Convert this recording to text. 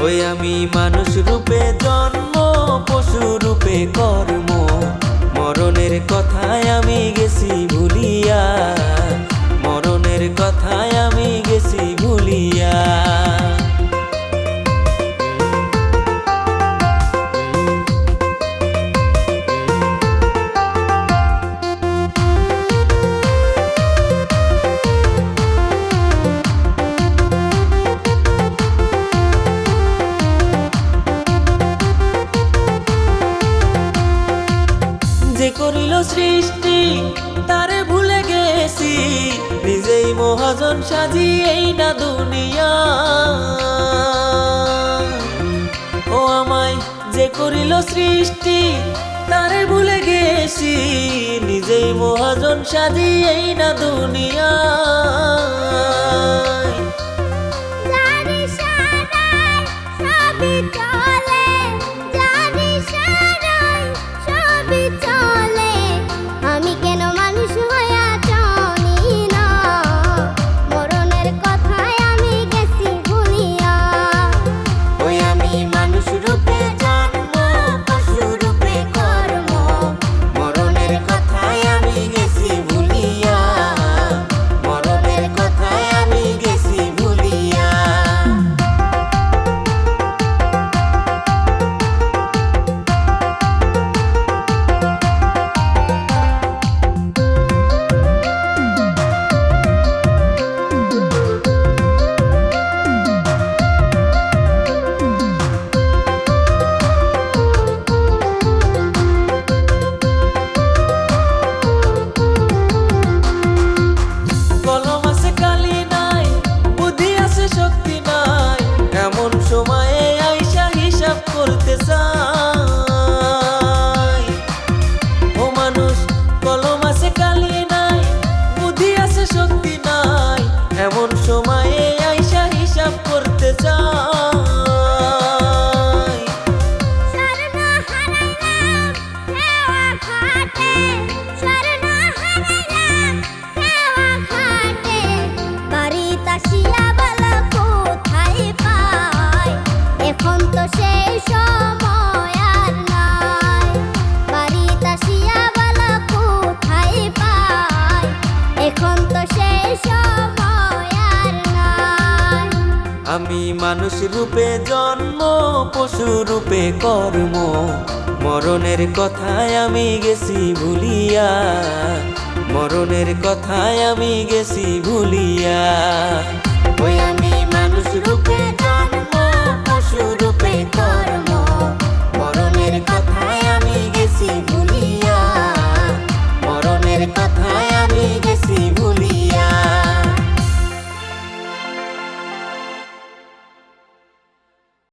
ওই আমি মানুষ রূপে জন্ম, পশু রূপে কর্ম, মরণের কথায় আমি গেছি ভুলিয়া, মরণের কথায় আমি গেছি ভুলিয়া। যে করিল সৃষ্টি তারে ভুলে গেছি, নিজেই মহাজন সাজি এই না দুনিয়া। ও আমায় যে করিল সৃষ্টি তারে ভুলে গেছি, নিজেই মহাজন সাজি এই না দুনিয়া। সময়ে আইসা হিসাব করতে চাই। ও মানুষ কলম আছে কালি নাই, বুদ্ধি আছে শক্তি নাই, এমন সময়ে আইসা হিসাব করতে চাই। আমি মানুষ রূপে জন্ম, পশু রূপে কর্ম, মরণের কথায় আমি গেছি ভুলিয়া, মরণের কথায় আমি গেছি ভুলিয়া। ওই আমি মানুষ রূপে